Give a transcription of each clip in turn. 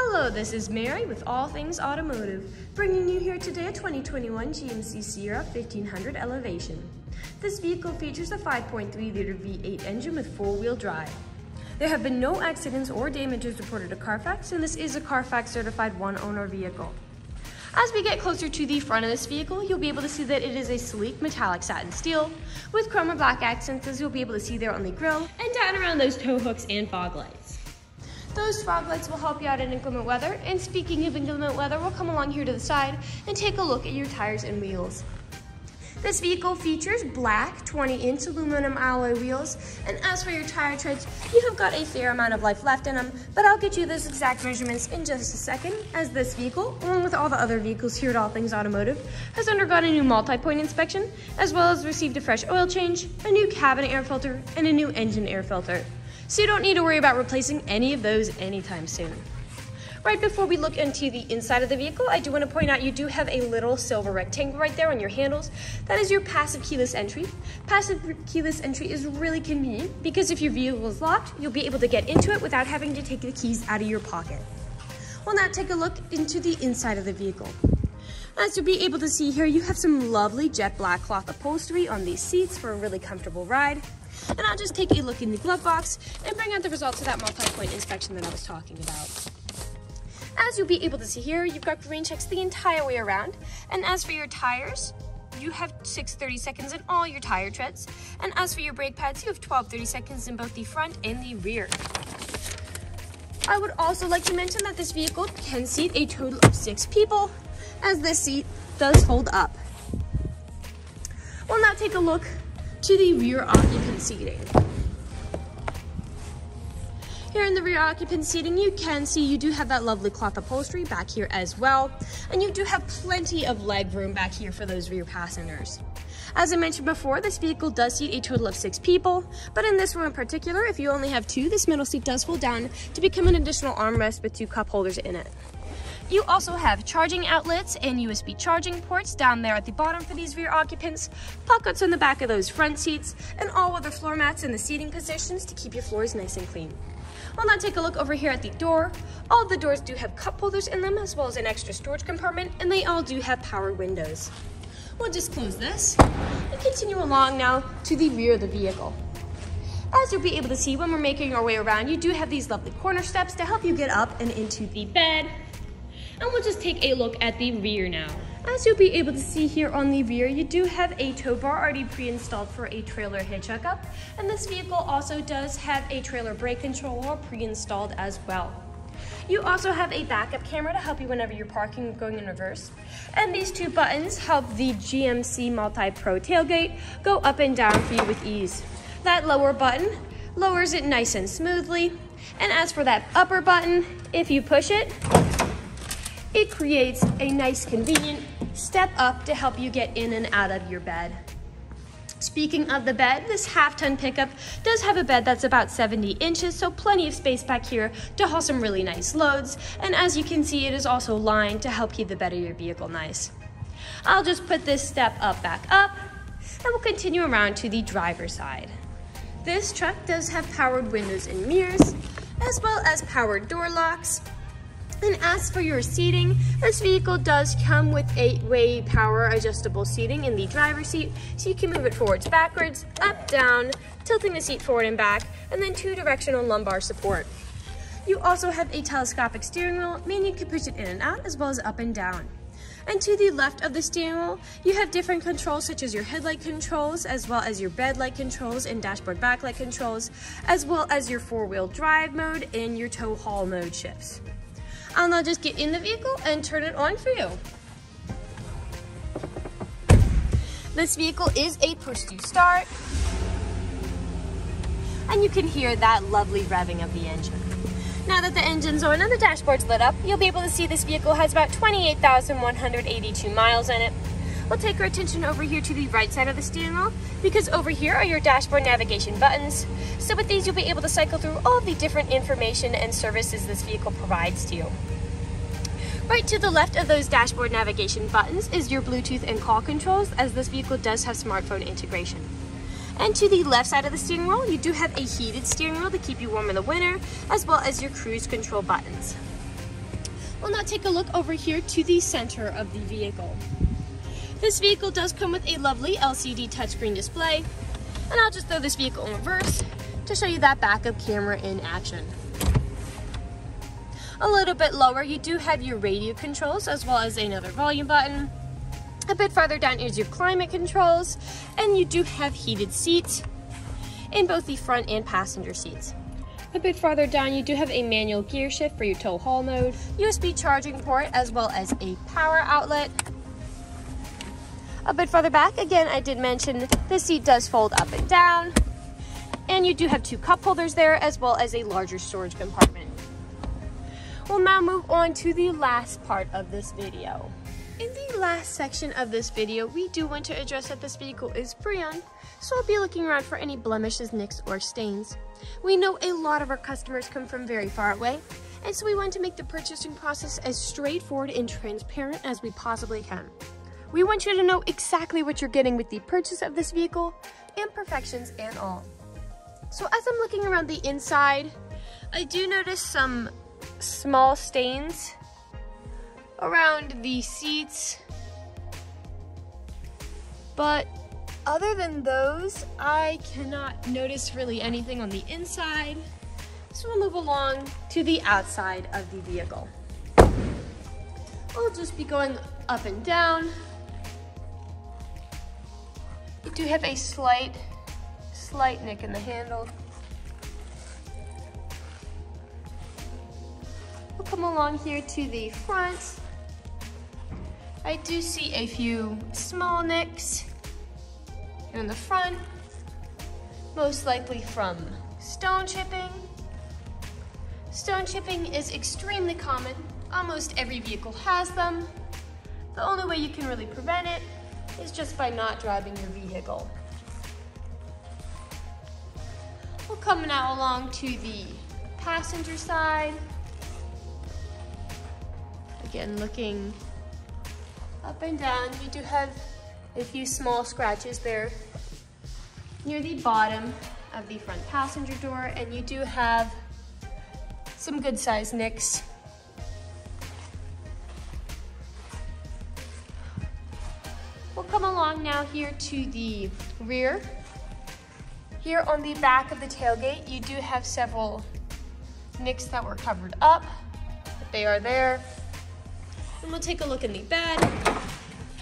Hello, this is Mary with All Things Automotive, bringing you here today a 2021 GMC Sierra 1500 Elevation. This vehicle features a 5.3-liter V8 engine with four-wheel drive. There have been no accidents or damages reported to CARFAX, and this is a CARFAX certified one-owner vehicle. As we get closer to the front of this vehicle, you'll be able to see that it is a sleek metallic satin steel with chrome and black accents, as you'll be able to see there on the grille and down around those tow hooks and fog lights. Those fog lights will help you out in inclement weather, and speaking of inclement weather, we'll come along here to the side and take a look at your tires and wheels. This vehicle features black 20-inch aluminum alloy wheels, and as for your tire treads, you have got a fair amount of life left in them, but I'll get you those exact measurements in just a second, as this vehicle, along with all the other vehicles here at All Things Automotive, has undergone a new multi-point inspection, as well as received a fresh oil change, a new cabin air filter, and a new engine air filter. So you don't need to worry about replacing any of those anytime soon. Right before we look into the inside of the vehicle, I do want to point out you do have a little silver rectangle right there on your handles. That is your passive keyless entry. Passive keyless entry is really convenient because if your vehicle is locked, you'll be able to get into it without having to take the keys out of your pocket. We'll now take a look into the inside of the vehicle. As you'll be able to see here, you have some lovely jet black cloth upholstery on these seats for a really comfortable ride. And I'll just take a look in the glove box and bring out the results of that multi-point inspection that I was talking about. As you'll be able to see here, you've got green checks the entire way around. And as for your tires, you have 6 30-seconds in all your tire treads. And as for your brake pads, you have 12 30-seconds in both the front and the rear. I would also like to mention that this vehicle can seat a total of 6 people, as this seat does fold up. We'll now take a look to the rear occupant seating. Here in the rear occupant seating, you can see you do have that lovely cloth upholstery back here as well, and you do have plenty of leg room back here for those rear passengers. As I mentioned before, this vehicle does seat a total of 6 people, but in this row in particular, if you only have 2, this middle seat does fold down to become an additional armrest with 2 cup holders in it. You also have charging outlets and USB charging ports down there at the bottom for these rear occupants, pockets on the back of those front seats, and all other floor mats in the seating positions to keep your floors nice and clean. We'll now take a look over here at the door. All of the doors do have cup holders in them, as well as an extra storage compartment, and they all do have power windows. We'll just close this and continue along now to the rear of the vehicle. As you'll be able to see when we're making our way around, you do have these lovely corner steps to help you get up and into the bed. And we'll just take a look at the rear now. As you'll be able to see here on the rear, you do have a tow bar already pre-installed for a trailer hitch hookup. And this vehicle also does have a trailer brake controller pre-installed as well. You also have a backup camera to help you whenever you're parking or going in reverse. And these 2 buttons help the GMC MultiPro Tailgate go up and down for you with ease. That lower button lowers it nice and smoothly. And as for that upper button, if you push it, it creates a nice convenient step up to help you get in and out of your bed. Speaking of the bed, this half-ton pickup does have a bed that's about 70 inches, so plenty of space back here to haul some really nice loads. And as you can see, it is also lined to help keep the bed of your vehicle nice. I'll just put this step up back up, and we'll continue around to the driver's side. This truck does have powered windows and mirrors, as well as powered door locks. And as for your seating, this vehicle does come with 8-way power adjustable seating in the driver's seat, so you can move it forwards, backwards, up, down, tilting the seat forward and back, and then 2-directional lumbar support. You also have a telescopic steering wheel, meaning you can push it in and out as well as up and down. And to the left of the steering wheel, you have different controls such as your headlight controls, as well as your bed light controls and dashboard backlight controls, as well as your 4-wheel drive mode and your tow haul mode shifts. I'll now just get in the vehicle and turn it on for you. This vehicle is a push-to-start, and you can hear that lovely revving of the engine. Now that the engine's on and the dashboard's lit up, you'll be able to see this vehicle has about 28,182 miles in it. We'll take our attention over here to the right side of the steering wheel, because over here are your dashboard navigation buttons. So with these, you'll be able to cycle through all the different information and services this vehicle provides to you. Right to the left of those dashboard navigation buttons is your Bluetooth and call controls, as this vehicle does have smartphone integration. And to the left side of the steering wheel, you do have a heated steering wheel to keep you warm in the winter, as well as your cruise control buttons. We'll now take a look over here to the center of the vehicle. This vehicle does come with a lovely LCD touchscreen display, and I'll just throw this vehicle in reverse to show you that backup camera in action. A little bit lower, you do have your radio controls as well as another volume button. A bit farther down is your climate controls, and you do have heated seats in both the front and passenger seats. A bit farther down, you do have a manual gear shift for your tow haul mode, USB charging port, as well as a power outlet. A bit farther back, again, I did mention the seat does fold up and down, and you do have 2 cup holders there, as well as a larger storage compartment. We'll now move on to the last part of this video. In the last section of this video, we do want to address that this vehicle is pre-owned, so I'll be looking around for any blemishes, nicks, or stains. We know a lot of our customers come from very far away, and so we want to make the purchasing process as straightforward and transparent as we possibly can. We want you to know exactly what you're getting with the purchase of this vehicle, imperfections and all. So as I'm looking around the inside, I do notice some small stains around the seats, but other than those, I cannot notice really anything on the inside. So we'll move along to the outside of the vehicle. We'll just be going up and down. You do have a slight nick in the handle. We'll come along here to the front. I do see a few small nicks here in the front, most likely from stone chipping. Stone chipping is extremely common. Almost every vehicle has them. The only way you can really prevent it is just by not driving your vehicle. We'll come now along to the passenger side. Again, looking up and down, you do have a few small scratches there near the bottom of the front passenger door, and you do have some good sized nicks. We'll come along now here to the rear. Here on the back of the tailgate, you do have several nicks that were covered up, but they are there. And we'll take a look in the bed.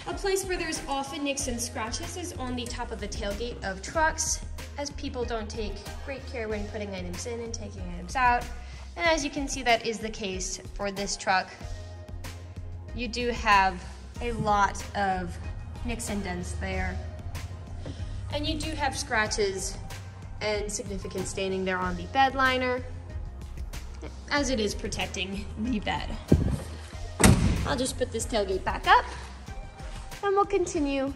A place where there's often nicks and scratches is on the top of the tailgate of trucks, as people don't take great care when putting items in and taking items out. And as you can see, that is the case for this truck. You do have a lot of nicks and dents there. And you do have scratches and significant staining there on the bed liner, as it is protecting the bed. I'll just put this tailgate back up, and we'll continue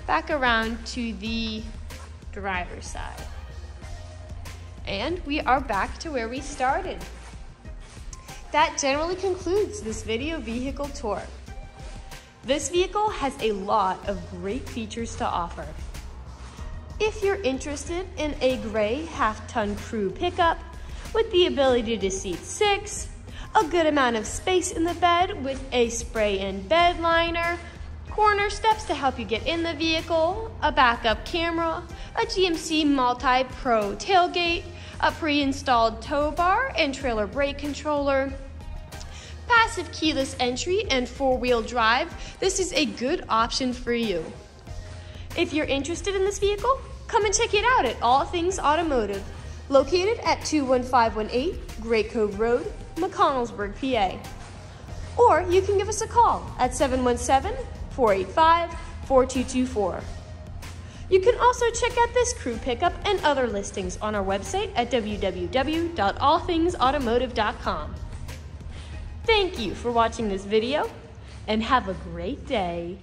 back around to the driver's side. And we are back to where we started. That generally concludes this video vehicle tour. This vehicle has a lot of great features to offer. If you're interested in a gray half-ton crew pickup with the ability to seat 6, a good amount of space in the bed with a spray-in bed liner, corner steps to help you get in the vehicle, a backup camera, a GMC MultiPro Tailgate, a pre-installed tow bar and trailer brake controller, passive keyless entry and 4-wheel drive, this is a good option for you. If you're interested in this vehicle, come and check it out at All Things Automotive, located at 21518 Great Cove Road, McConnellsburg, PA. Or you can give us a call at 717-485-4224. You can also check out this crew pickup and other listings on our website at www.allthingsautomotive.com. Thank you for watching this video, and have a great day.